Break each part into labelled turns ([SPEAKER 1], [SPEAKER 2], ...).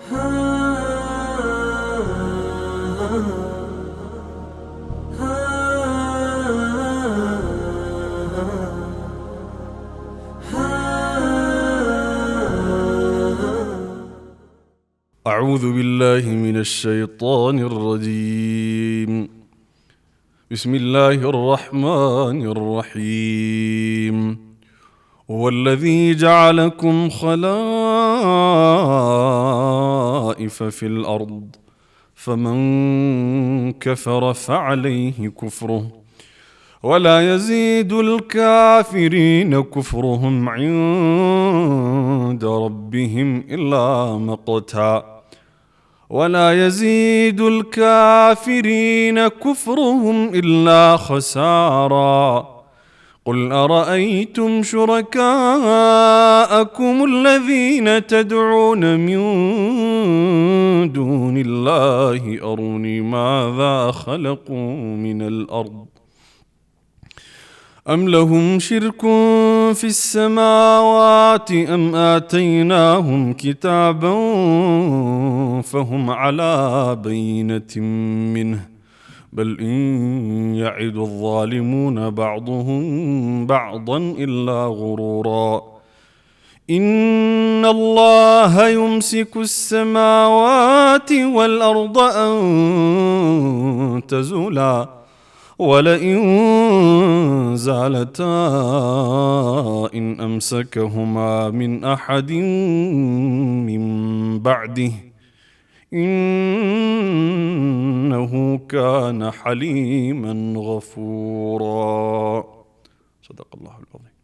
[SPEAKER 1] أعوذ بالله من الشيطان الرجيم. بسم الله الرحمن الرحيم. هو الذي جعلكم خلائف في الأرض فمن كفر فعليه كفره ولا يزيد الكافرين كفرهم عند ربهم إلا مقتا ولا يزيد الكافرين كفرهم إلا خسارا قل أرأيتم شركاءكم الذين تدعون من دون الله أروني ماذا خلقوا من الأرض أم لهم شرك في السماوات أم آتيناهم كتابا فهم على بينة منه بل إن يعد الظالمون بعضهم بعضا إلا غرورا إن الله يمسك السماوات والأرض أن تزولا ولئن زالتا إن أمسكهما من أحد من بعده إنه كان حليما غفورا. صدق الله العظيم.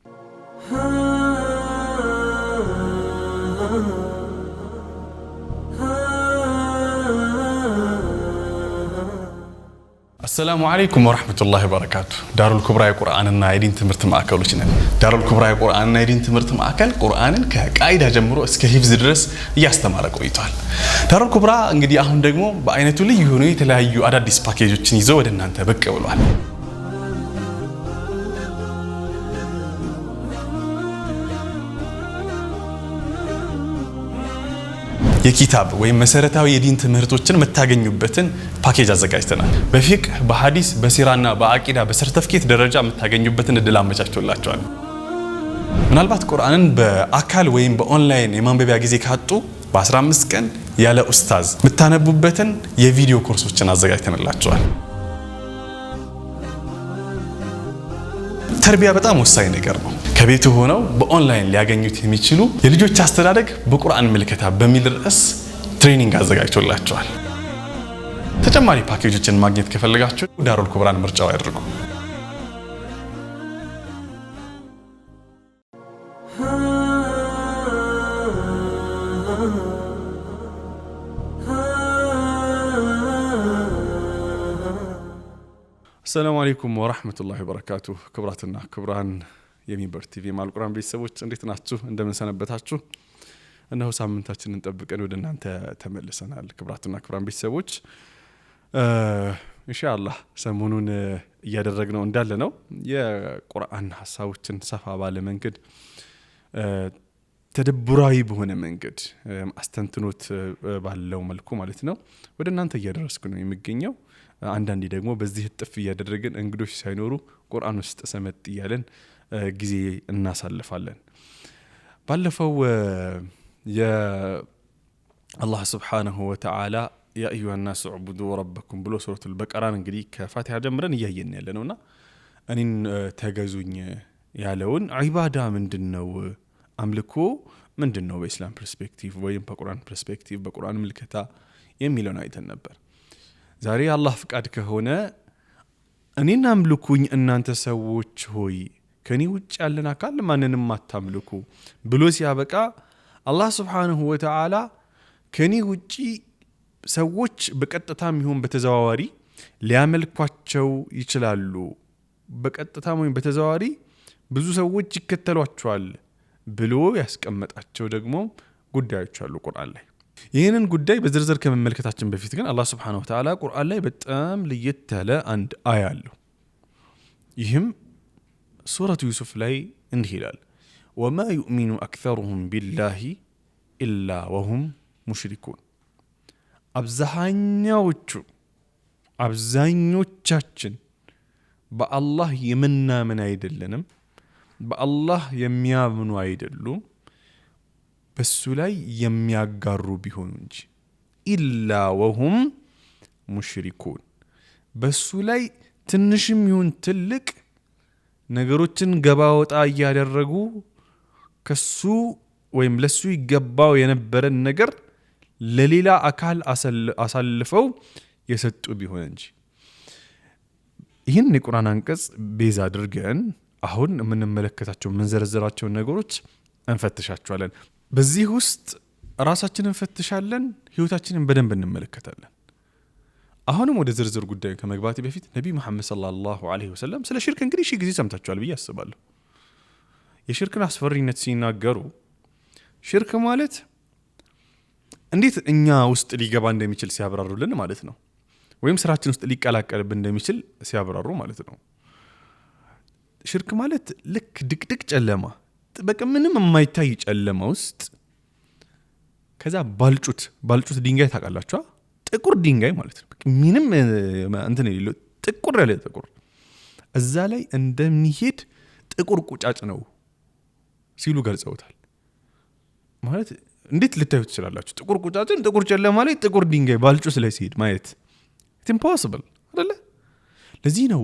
[SPEAKER 1] السلام عليكم ورحمة الله وبركاته. دار الكبرى قرآن النايدين تمرت معاكلوشنا. دار الكبرى قرآن النايدين تمرت معاكل قرآن كقاعدة جمرو اسك حفظ درس ያስተማረ ቆይቷል። دار الكبرى እንግዲህ አሁን ደግሞ በአይነቱ ልዩ ሆኖ የተለያዩ አዳዲስ ፓኬጆችን ይዞ ወደ እናንተ ብቅ ብሏል። የኪታብ ወይም መሰረታዊ የዲን ትምህርቶችን መታገኙበትን ፓኬጅ አዘጋጅተናል። በፊቅህ፣ በሐዲስ፣ በሲራና በአቂዳ በሰርተፍኬት ደረጃ መታገኙበትን እድል አመቻችቶላችኋል። ምናልባት ቁርአንን በአካል ወይም በኦንላይን የማንበቢያ ጊዜ ካጡ በ15 ቀን ያለ ኡስታዝ መታነቡበትን የቪዲዮ ኮርሶችን አዘጋጅተንላችኋል። ተርቢያ በጣም ወሳኝ ነገር ነው። ከቤቱ ሆነው በኦንላይን ሊያገኙት የሚችሉ የልጆች አስተዳደግ በቁርአን ምልከታ በሚል ርዕስ ትሬኒንግ አዘጋጅቶላችኋል። ተጨማሪ ፓኬጆችን ማግኘት ከፈለጋችሁ ዳሩል ኩብራን ምርጫው ያድርጉ። السلام عليكم ورحمة الله وبركاته. كبراتنا كبران የሚበር ቲቪ ማልቁራን ቤተሰቦች እንዴት ናችሁ? እንደምን ሰነበታችሁ? እነሆ ሳምንታችንን እንጠብቀን ወደ እናንተ ተመልሰናል። ክብራትና ክብራን ቤተሰቦች ኢንሻአላህ ሰሞኑን እያደረግነው እንዳለ ነው የቁርአን ሐሳቦችን ሰፋ ባለ መንገድ ተደብራዊ በሆነ መንገድ አስተንትኖት ባለው መልኩ ማለት ነው ወደ እናንተ እያደረስኩ ነው የሚገኘው። አንዳንዴ ደግሞ በዚህ ጥፍ እያደረግን እንግዶች ሳይኖሩ ቁርአን ውስጥ ሰመጥ ይያለን ጊዜ እናሳልፋለን። ባለፈው የአላህ Subhanahu Wa Ta'ala ያ አዩሃ الناس اعبدوا ربكم ብሎ ሱረቱል በቀራን እንግዲህ ከፋቲሃ ጀምረን እያየን ያለነውና እኔን ተገዙኝ ያለውን ዒባዳ ምንድነው? አምልኮ ምንድነው? በእስላም ፐርስፔክቲቭ ወይም በቁርአን ፐርስፔክቲቭ በቁርአን ምልከታ የሚለውን አይተን ነበር። ዛሬ አላህ ፍቃድ ከሆነ እኔን አምልኩኝ እናንተ ሰዎች ሆይ ከኔ ውጭ ያለን አካል ማንንም አታምልኩ ብሎ ሲያበቃ አላህ Subhanahu Wa Ta'ala ከኔ ውጪ ሰዎች በቀጥታም ይሁን በተዘዋዋሪ ሊያመልኳቸው ይችላሉ። በቀጥታም ይሁን በተዘዋዋሪ ብዙ ሰዎች ይከተሏቸዋል ብሎ ያስቀመጣቸው ደግሞ ጉዳዮች አሉ ቁርአን ላይ። ይህንን ጉዳይ በዝርዝር ከመመልከታችን በፊት ግን አላህ Subhanahu Wa Ta'ala ቁርአን ላይ በጣም ለየት ያለ አንድ አያ አለው። ይህም ሱረቱ ዩሱፍ ላይ እንዲህ ይላል وما يؤمن أكثرهم بالله إلا وهم مشركون አብዛኞቻችን በአላህ የምናምን አይደለንም፣ በአላህ የሚያምኑ አይደሉም፣ በሱ ላይ የሚያጋሩ ቢሆኑ እንጂ ኢላ ወሁም ሙሽሪኩን በሱ ላይ ትንሽም ይሁን ትልቅ ነገሮችን ገባ ወጣ እያደረጉ ከሱ ወይም ለሱ ይገባው የነበረን ነገር ለሌላ አካል አሳልፈው የሰጡ ቢሆን እንጂ። ይህን የቁርአን አንቀጽ ቤዛ አድርገን አሁን የምንመለከታቸው የምንዘረዝራቸው ነገሮች እንፈትሻቸዋለን። በዚህ ውስጥ ራሳችንን እንፈትሻለን፣ ህይወታችንን በደንብ እንመለከታለን። አሁንም ወደ ዝርዝር ጉዳዩ ከመግባቴ በፊት ነብዩ መሐመድ ሰለላሁ ዐለይሂ ወሰለም ስለ ሽርክ እንግዲህ ሺህ ጊዜ ሰምታችኋል ብዬ አስባለሁ። የሽርክን አስፈሪነት ሲናገሩ ሽርክ ማለት እንዴት እኛ ውስጥ ሊገባ እንደሚችል ሲያብራሩልን ማለት ነው። ወይም ስራችን ውስጥ ሊቀላቀልብን እንደሚችል ሲያብራሩ ማለት ነው። ሽርክ ማለት ልክ ድቅድቅ ጨለማ፣ በቃ ምንም የማይታይ ጨለማ ውስጥ ከዛ ባልጩት ድንጋይ ታውቃላችሁ? ጥቁር ድንጋይ ማለት ነው። ምንም እንትን የሌለው ጥቁር ያለ ጥቁር እዛ ላይ እንደሚሄድ ጥቁር ቁጫጭ ነው ሲሉ ገልጸውታል። ማለት እንዴት ልታዩት ትችላላችሁ? ጥቁር ቁጫጭን ጥቁር ጨለማ ላይ ጥቁር ድንጋይ ባልጩት ላይ ሲሄድ ማየት ኢምፖሲብል አይደለ? ለዚህ ነው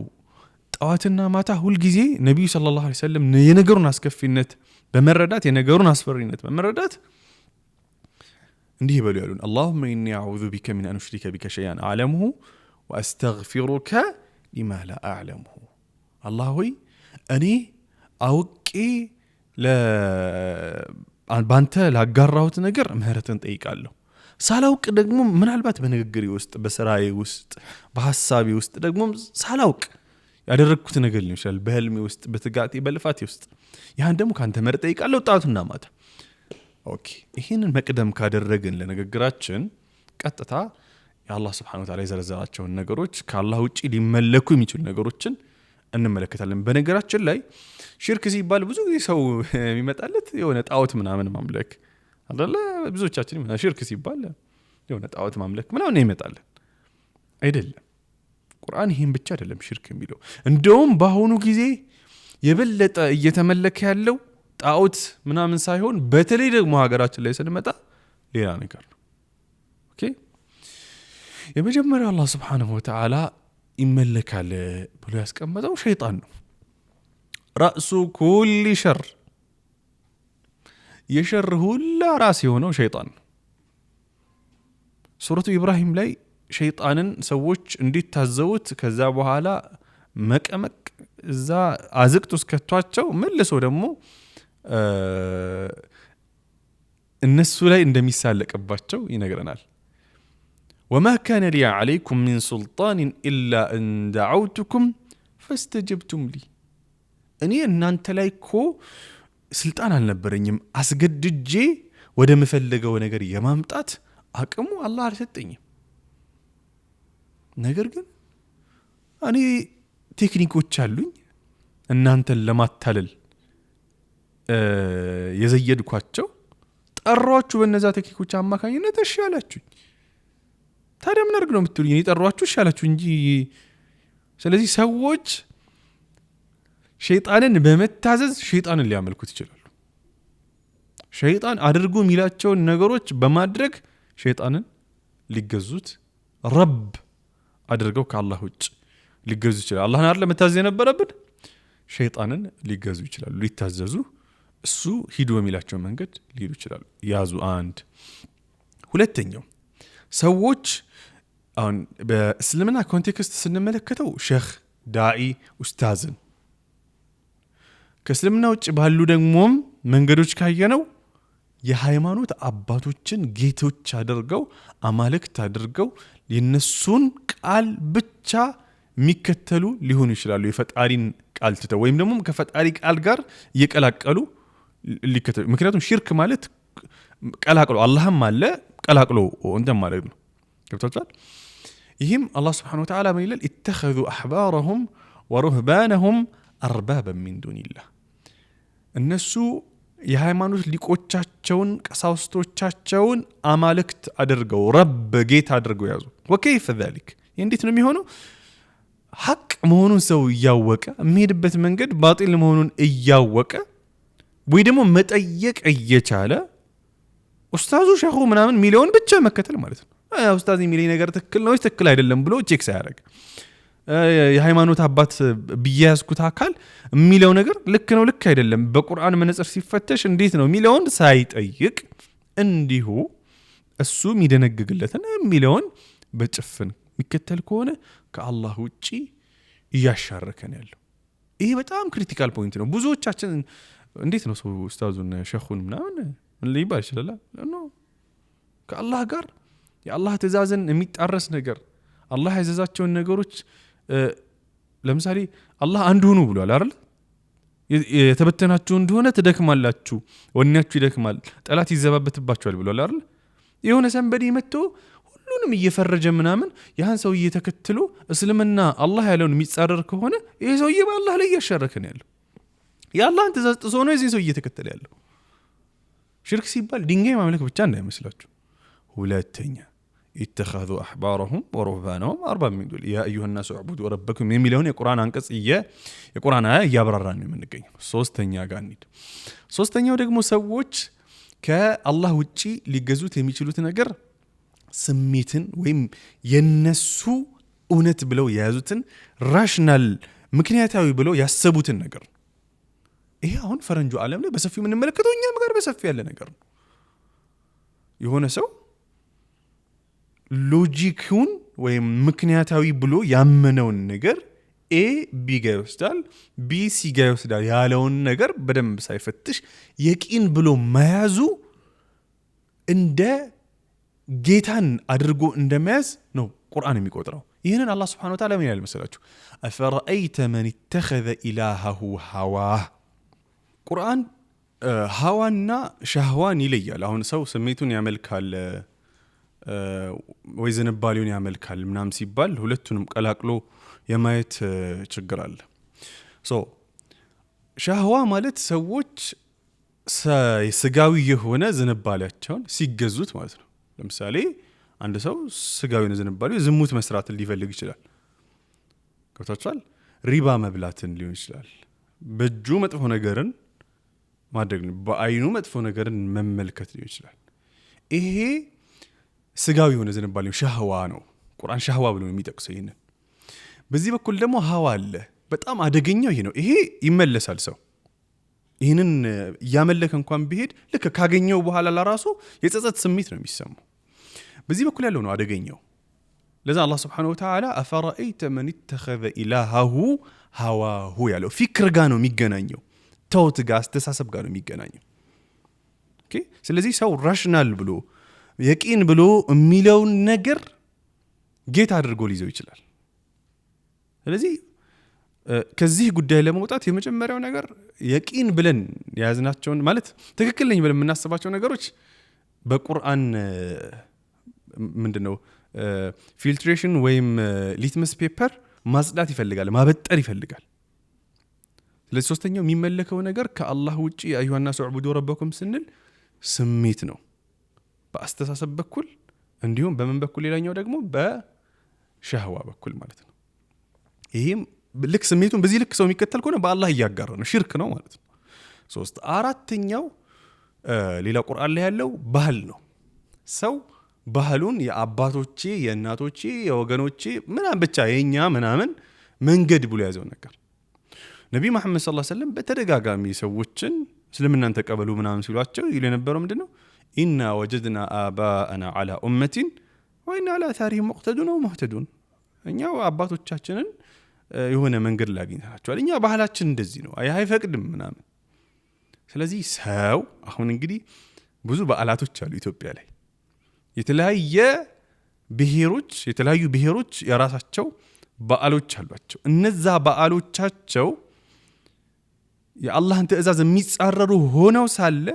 [SPEAKER 1] ጠዋትና ማታ ሁልጊዜ ነብዩ ሰለላሁ ዐለይሂ ወሰለም የነገሩን አስከፊነት በመረዳት የነገሩን አስፈሪነት በመረዳት እንዲህ ይበሉ ያሉን اللهم إني أعوذ بك من أن أشرك بك شيئا أعلمه وأستغفرك لما لا أعلمه الله ሆይ እኔ አውቄ ባንተ ላጋራሁት ነገር ምህረትን ጠይቃለሁ፣ ሳላውቅ ደግሞ ምናልባት በንግግሬ ውስጥ በስራዬ ውስጥ በሐሳቤ ውስጥ ደግሞ ሳላውቅ ያደረግኩት ነገር ሊሆን ይችላል፣ በህልሜ ውስጥ በትጋቴ በልፋቴ ውስጥ ያን ደግሞ ካንተ ምህረት ጠይቃለሁ ጣቱና ማታ። ኦኬ ይሄንን መቅደም ካደረግን ለንግግራችን ቀጥታ የአላህ Subhanahu Wa Ta'ala የዘረዘራቸውን ነገሮች ከአላህ ውጪ ሊመለኩ የሚችሉ ነገሮችን እንመለከታለን። በነገራችን ላይ ሽርክ ሲባል ብዙ ጊዜ ሰው የሚመጣለት የሆነ ጣዖት ምናምን ማምለክ አይደለ? ብዙዎቻችን ሽርክ ሲባል የሆነ ጣዖት ማምለክ ምናምን ይመጣል አይደለም። ቁርአን ይሄን ብቻ አይደለም ሽርክ የሚለው። እንደውም በአሁኑ ጊዜ የበለጠ እየተመለከ ያለው ጣዖት ምናምን ሳይሆን በተለይ ደግሞ ሀገራችን ላይ ስንመጣ ሌላ ነገር ነው። ኦኬ የመጀመሪያው አላህ Subhanahu Wa Ta'ala ይመለካል ብሎ ያስቀመጠው ሸይጣን ነው። ራሱ ኩሊ ሸር የሸር ሁላ ራስ የሆነው ሸይጣን ነው። ሱረቱ ኢብራሂም ላይ ሸይጣንን ሰዎች እንዲታዘቡት ከዛ በኋላ መቀመቅ እዛ አዝቅት ውስጥ ከቷቸው መልሶ ደግሞ እነሱ ላይ እንደሚሳለቅባቸው ይነግረናል። وما كان لي عليكم من سلطان إلا أن دعوتكم فاستجبتم لي እኔ እናንተ ላይ እኮ ስልጣን አልነበረኝም፣ አስገድጄ ወደ መፈለገው ነገር የማምጣት አቅሙ አላህ አልሰጠኝም። ነገር ግን እኔ ቴክኒኮች አሉኝ እናንተን ለማታለል የዘየድኳቸው፣ ጠሯችሁ በእነዛ ቴክኒኮች አማካኝነት እሺ አላችሁኝ። ታዲያ ምን አድርግ ነው የምትሉኝ? እኔ ጠሯችሁ እሺ አላችሁ እንጂ። ስለዚህ ሰዎች ሸይጣንን በመታዘዝ ሸይጣንን ሊያመልኩት ይችላሉ። ሸይጣን አድርጉ የሚላቸውን ነገሮች በማድረግ ሸይጣንን ሊገዙት ረብ አድርገው ከአላህ ውጭ ሊገዙ ይችላሉ። አላህን አይደለም መታዘዝ የነበረብን፣ ሸይጣንን ሊገዙ ይችላሉ፣ ሊታዘዙ እሱ ሂዱ በሚላቸው መንገድ ሊሄዱ ይችላሉ። ያዙ አንድ። ሁለተኛው ሰዎች አሁን በእስልምና ኮንቴክስት ስንመለከተው ሼህ፣ ዳኢ፣ ኡስታዝን ከእስልምና ውጭ ባሉ ደግሞም መንገዶች ካየነው የሃይማኖት አባቶችን ጌቶች አድርገው አማልክት አድርገው የነሱን ቃል ብቻ የሚከተሉ ሊሆኑ ይችላሉ። የፈጣሪን ቃል ትተው ወይም ደግሞ ከፈጣሪ ቃል ጋር እየቀላቀሉ ሊከተሉ። ምክንያቱም ሽርክ ማለት ቀላቅሎ አላህም አለ ቀላቅሎ እንትን ማለት ነው። ገብታችኋል? ይህም አላህ Subhanahu Wa Ta'ala ምን ይላል? اتخذوا احبارهم ورهبانهم اربابا من دون الله። እነሱ የሃይማኖት ሊቆቻቸውን ቀሳውስቶቻቸውን አማልክት አድርገው ረብ ጌታ አድርገው ያዙ። ወከይፈ ذلك እንዴት ነው የሚሆነው? ሐቅ መሆኑን ሰው እያወቀ የሚሄድበት መንገድ ባጢል መሆኑን እያወቀ ወይ ደግሞ መጠየቅ እየቻለ ኡስታዙ ሸኹ ምናምን ሚሊዮን ብቻ መከተል ማለት ነው። ኡስታዝ የሚለኝ ነገር ትክክል ነው ትክክል አይደለም ብሎ ቼክ ሳያደርግ የሃይማኖት አባት ቢያዝኩት አካል የሚለው ነገር ልክ ነው ልክ አይደለም በቁርአን መነጽር ሲፈተሽ እንዴት ነው ሚሊዮን ሳይጠይቅ እንዲሁ እሱ የሚደነግግለትን ሚሊዮን በጭፍን የሚከተል ከሆነ ከአላህ ውጪ እያሻረከን ያለው ይሄ በጣም ክሪቲካል ፖይንት ነው። ብዙዎቻችን እንዴት ነው ሰው ኡስታዙን ሸኹን ምናምን ሊባል ይችላል ነው ከአላህ ጋር የአላህ ትእዛዝን የሚጣረስ ነገር አላህ ያዘዛቸውን ነገሮች ለምሳሌ አላህ አንድ ሁኑ ብሏል አይደል? የተበተናችሁ እንደሆነ ትደክማላችሁ፣ ወኔያችሁ ይደክማል፣ ጠላት ይዘባበትባችኋል ብሏል አይደል? የሆነ ሰንበዲ መጥቶ ሁሉንም እየፈረጀ ምናምን ያን ሰው እየተከተሉ እስልምና አላህ ያለውን የሚጻረር ከሆነ ይሄ ሰውዬ በአላህ ላይ እያሻረከ ነው ያለው። የአላህን ትእዛዝ ጥሶ ነው እዚህ ሰው እየተከተለ ያለው። ሽርክ ሲባል ድንጋይ ማምለክ ብቻ እንዳይመስላችሁ። ሁለተኛ اتخذوا احبارهم ورهبانهم اربابا من دون يا ايها الناس اعبدوا ربكم የሚለውን የቁርአን አንቀጽ የቁርአን አያ ያብራራን ነው የምንገኘው። ሶስተኛ ጋር እንሂድ። ሶስተኛው ደግሞ ሰዎች ከአላህ ውጪ ሊገዙት የሚችሉት ነገር ስሜትን ወይም የነሱ እውነት ብለው የያዙትን ራሽናል ምክንያታዊ ብለው ያሰቡትን ነገር ነው። ይሄ አሁን ፈረንጁ ዓለም ላይ በሰፊው የምንመለከተው እኛም ጋር በሰፊው ያለ ነገር ነው። የሆነ ሰው ሎጂኩን ወይም ምክንያታዊ ብሎ ያመነውን ነገር ኤ ቢ ጋ ይወስዳል፣ ቢ ሲ ጋ ይወስዳል ያለውን ነገር በደንብ ሳይፈትሽ የቂን ብሎ መያዙ እንደ ጌታን አድርጎ እንደመያዝ ነው ቁርአን የሚቆጥረው። ይህንን አላህ Subhanahu Wa Ta'ala ምን ያለ መሰላችሁ? አፈረአይተ መን ኢተኸዘ ኢላሃሁ ሀዋህ። ቁርአን ሀዋና ሻህዋን ይለያል። አሁን ሰው ስሜቱን ያመልካል ወይ ዝንባሌውን ያመልካል ምናም ሲባል ሁለቱንም ቀላቅሎ የማየት ችግር አለ። ሻህዋ ማለት ሰዎች ስጋዊ የሆነ ዝንባሌያቸውን ሲገዙት ማለት ነው። ለምሳሌ አንድ ሰው ስጋዊ ዝንባሌው ዝሙት መስራትን ሊፈልግ ይችላል። ገብታችኋል? ሪባ መብላትን ሊሆን ይችላል። በእጁ መጥፎ ነገርን ማድረግ ነው። በአይኑ መጥፎ ነገርን መመልከት ሊሆን ይችላል። ይሄ ስጋዊ የሆነ ዝንባሌው ሻህዋ ነው። ቁርአን ሻህዋ ብሎ የሚጠቅሰው ይሄንን። በዚህ በኩል ደግሞ ሀዋ አለ። በጣም አደገኛው ይሄ ነው። ይሄ ይመለሳል። ሰው ይሄንን ያመለከ እንኳን ቢሄድ ልክ ካገኘው በኋላ ለራሱ የጸጸት ስሜት ነው የሚሰማው። በዚህ በኩል ያለው ነው አደገኛው። ለዛ አላህ Subhanahu Wa Ta'ala አፈረአይተ መን ኢተኸዘ ኢላሃሁ ሀዋሁ ያለው ፊክር ጋር ነው የሚገናኘው። ተውት ጋር አስተሳሰብ ጋር ነው የሚገናኘው። ኦኬ። ስለዚህ ሰው ራሽናል ብሎ የቂን ብሎ የሚለውን ነገር ጌታ አድርጎ ሊይዘው ይችላል። ስለዚህ ከዚህ ጉዳይ ለመውጣት የመጀመሪያው ነገር የቂን ብለን ያዝናቸውን ማለት ትክክል ነኝ ብለን የምናስባቸው ነገሮች በቁርአን ምንድነው ፊልትሬሽን ወይም ሊትመስ ፔፐር ማጽዳት ይፈልጋል፣ ማበጠር ይፈልጋል። ስለዚህ ሶስተኛው የሚመለከው ነገር ከአላህ ውጪ አዩሃ الناس اعبدوا ربكم ስንል ስሜት ነው በአስተሳሰብ በኩል እንዲሁም በምን በኩል ሌላኛው ደግሞ በሻህዋ በኩል ማለት ነው። ይሄም ልክ ስሜቱን በዚህ ልክ ሰው የሚከተል ከሆነ በአላህ እያጋራ ነው፣ ሽርክ ነው ማለት ነው። ሶስት አራተኛው ሌላ ቁርአን ላይ ያለው ባህል ነው። ሰው ባህሉን የአባቶቼ የእናቶቼ የወገኖቼ ምናምን ብቻ የኛ ምናምን መንገድ ብሎ ያዘው ነገር ነብይ መሐመድ ሰለላሁ ዐለይሂ ወሰለም በተደጋጋሚ ሰዎችን እስልምናን ተቀበሉ ምናምን ሲሏቸው ይሉ የነበረው ምንድነው? ኢና ወጀድና አባአና ዐላ ኡመቲን ወኢና ዐላ አታሪሂም ሙቅተዱን ወሙህተዱን። እኛው አባቶቻችንን የሆነ መንገድ ላይ አግኝተናቸዋል፣ እኛ ባህላችን እንደዚህ ነው አይፈቅድም ምናምን። ስለዚህ ሰው አሁን እንግዲህ ብዙ በዓላቶች አሉ ኢትዮጵያ ላይ የተለያዩ ብሔሮች የራሳቸው በዓሎች አሏቸው። እነዛ በዓሎቻቸው የአላህን ትእዛዝ የሚጻረሩ ሆነው ሳለ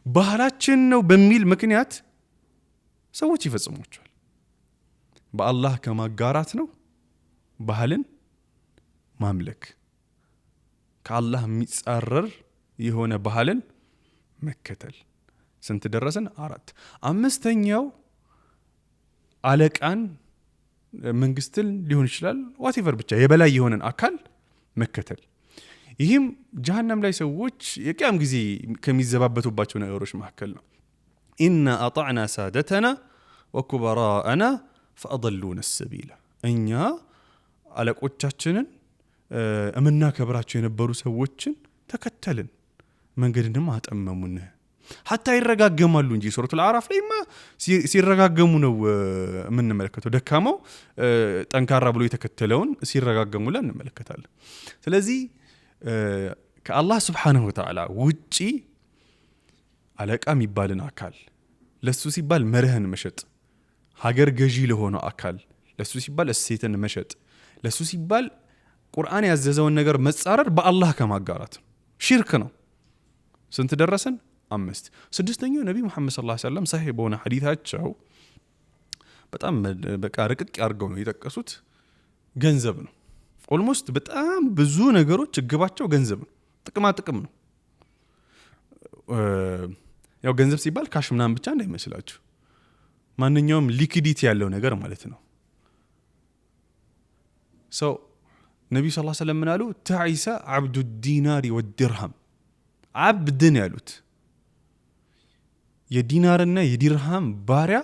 [SPEAKER 1] ባህላችን ነው በሚል ምክንያት ሰዎች ይፈጽሟቸዋል። በአላህ ከማጋራት ነው ባህልን ማምለክ። ከአላህ የሚጻረር የሆነ ባህልን መከተል። ስንት ደረስን? 4 5ኛው አለቃን መንግስትን ሊሆን ይችላል ዋቴቨር ብቻ የበላይ የሆነን አካል መከተል። ይህም ጀሃነም ላይ ሰዎች የቂያም ጊዜ ከሚዘባበቱባቸው ነገሮች መካከል ነው። ኢና አጣዕና ሳደተና ወኩበራአና ፈአضሉና ሰቢላ። እኛ አለቆቻችንን እምናከብራቸው የነበሩ ሰዎችን ተከተልን፣ መንገድንም አጠመሙን። ሐታ ይረጋገማሉ እንጂ ሱረቱል አዕራፍ ላይማ ሲረጋገሙ ነው የምንመለከተው። ደካማው ጠንካራ ብሎ የተከተለውን ሲረጋገሙ ላይ እንመለከታለን። ስለዚህ ከአላህ ስብሓንሁ ወተዓላ ውጪ አለቃ የሚባልን አካል ለሱ ሲባል መርህን መሸጥ፣ ሀገር ገዢ ለሆነው አካል ለሱ ሲባል እሴትን መሸጥ፣ ለሱ ሲባል ቁርአን ያዘዘውን ነገር መጻረር በአላህ ከማጋራት ሽርክ ነው። ስንት ደረሰን? 5 6ኛው ነቢ መሐመድ ሰለላሁ ዐለይሂ ወሰለም ሰሂህ በሆነ ሐዲታቸው በጣም በቃ ረቅቅ አድርገው ነው የጠቀሱት፣ ገንዘብ ነው። ኦልሞስት በጣም ብዙ ነገሮች ግባቸው ገንዘብ ነው፣ ጥቅማ ጥቅም ነው። ያው ገንዘብ ሲባል ካሽ ምናምን ብቻ እንዳይመስላችሁ፣ ማንኛውም ሊኩዲቲ ያለው ነገር ማለት ነው። ሰው ነቢዩ ሰለላሁ ዐለይሂ ወሰለም ምን አሉ? ተዒሰ ዓብዱ ዲናሪ ወዲርሃም። ዓብድን ያሉት የዲናርና የዲርሃም ባሪያ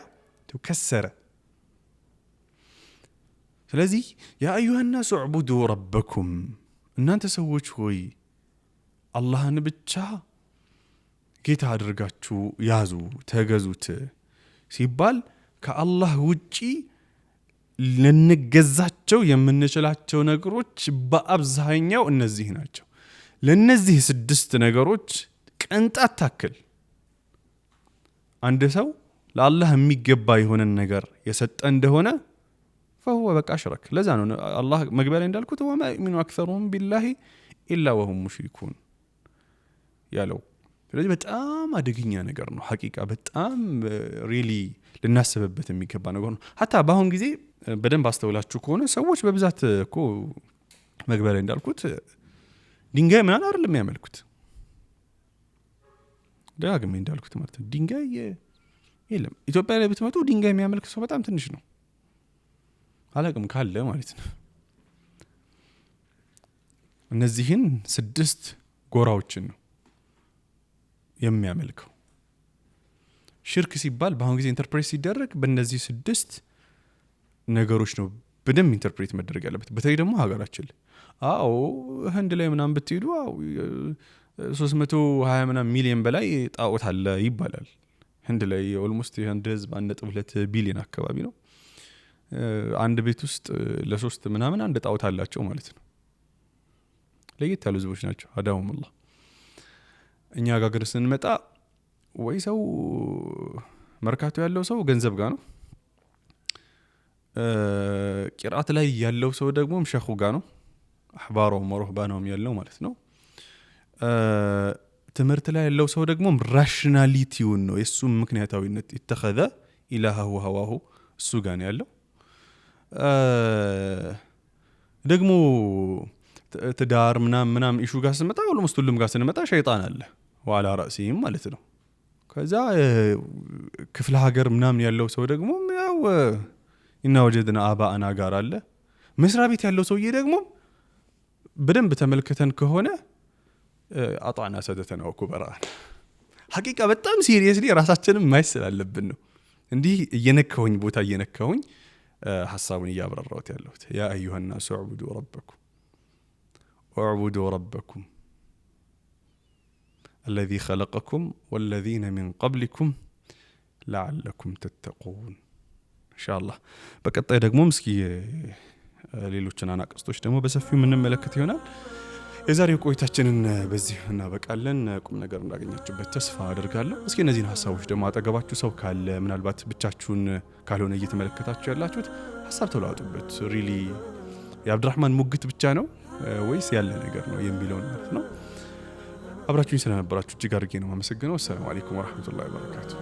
[SPEAKER 1] ከሰረ። ስለዚህ ያ አዩሃ ናሱ ዕቡዱ ረበኩም፣ እናንተ ሰዎች ሆይ አላህን ብቻ ጌታ አድርጋችሁ ያዙ ተገዙት ሲባል ከአላህ ውጪ ልንገዛቸው የምንችላቸው ነገሮች በአብዛኛው እነዚህ ናቸው። ለነዚህ 6 ነገሮች ቅንጣት ታክል አንድ ሰው ለአላህ የሚገባ የሆነን ነገር የሰጠ እንደሆነ فهو በቃ ሽረክ። ለዛ ነው አላህ መግቢያ ላይ እንዳልኩት ወማ يؤمن اكثرهم بالله الا وهم مشركون ያለው። ስለዚህ በጣም አደገኛ ነገር ነው ሐቂቃ፣ በጣም ሪሊ ልናስብበት የሚገባ ነገር ነው። ሐታ በአሁን ጊዜ በደንብ አስተውላችሁ ከሆነ ሰዎች በብዛት እኮ መግቢያ ላይ እንዳልኩት ድንጋይ ምናምን አይደለም የሚያመልኩት። ደጋግሜ እንዳልኩት ማለት ነው ድንጋይ የለም። ኢትዮጵያ ላይ ብትመጡ ድንጋይ የሚያመልክ ሰው በጣም ትንሽ ነው፣ አላቅም ካለ ማለት ነው። እነዚህን 6 ጎራዎችን ነው የሚያመልከው። ሽርክ ሲባል በአሁን ጊዜ ኢንተርፕሬት ሲደረግ በእነዚህ 6 ነገሮች ነው በደንብ ኢንተርፕሬት መደረግ ያለበት። በተለይ ደግሞ ሀገራችን አዎ ህንድ ላይ ምናምን ብትሄዱ 320 ምናምን ሚሊዮን በላይ ጣዖት አለ ይባላል። ህንድ ላይ ኦልሞስት የህንድ ህዝብ 1.2 ቢሊዮን አካባቢ ነው። አንድ ቤት ውስጥ ለ3 ምናምን አንድ ጣዖት አላቸው ማለት ነው። ለየት ያሉ ህዝቦች ናቸው። አዳሁሙላህ። እኛ ጋር ስንመጣ ወይ ሰው መርካቶ ያለው ሰው ገንዘብ ጋር ነው፣ ቂርአት ላይ ያለው ሰው ደግሞ ሸኹ ጋር ነው፣ አህባሩም ወሩህባኑም ያለው ማለት ነው። ትምህርት ላይ ያለው ሰው ደግሞ ራሽናሊቲውን ነው የሱም ምክንያታዊነት ይተኸዘ ኢላሁ ሀዋሁ እሱ ጋር ነው ያለው። ደግሞ ትዳር ምናምን ኢሹ ጋር ስንመጣ ኦልሞስት ሁሉም ጋር ስንመጣ ሸይጣን አለ ዋላ ራሲም ማለት ነው። ከዛ ክፍለ ሀገር ምናምን ያለው ሰው ደግሞ ያው ኢና ወጀድና አባአና ጋር አለ። መስሪያ ቤት ያለው ሰውዬ ደግሞ በደንብ ተመልክተን ከሆነ አጣና ሰደተና ወኩበራን ሐቂቃ በጣም ሲሪየስሊ ራሳችንን ማይስል አለብን ነው። እንዲህ እየነካሁኝ ቦታ እየነካሁኝ ሐሳቡን እያብራራሁት ያለሁት ያ አዩሃ الناس اعبدوا ربكم الذي خلقكم والذين من قبلكم لعلكم تتقون ان شاء الله። በቀጣይ ደግሞ እስኪ ሌሎችን አናቀስቶች ደግሞ በሰፊው የምንመለከት ይሆናል። የዛሬው ቆይታችንን በዚህ እናበቃለን። ቁም ነገር እንዳገኛችሁበት ተስፋ አደርጋለሁ። እስኪ እነዚህን ሐሳቦች ደግሞ አጠገባችሁ ሰው ካለ ምናልባት ብቻችሁን ካልሆነ እየተመለከታችሁ ያላችሁት ሐሳብ ተለዋጡበት። ሪሊ የአብዱራህማን ሙግት ብቻ ነው ወይስ ያለ ነገር ነው የሚለውን ማለት ነው። አብራችሁኝ ስለነበራችሁ እጅግ አድርጌ ነው የማመሰግነው። ሰላም አለይኩም ወራህመቱላሂ ወበረካቱሁ።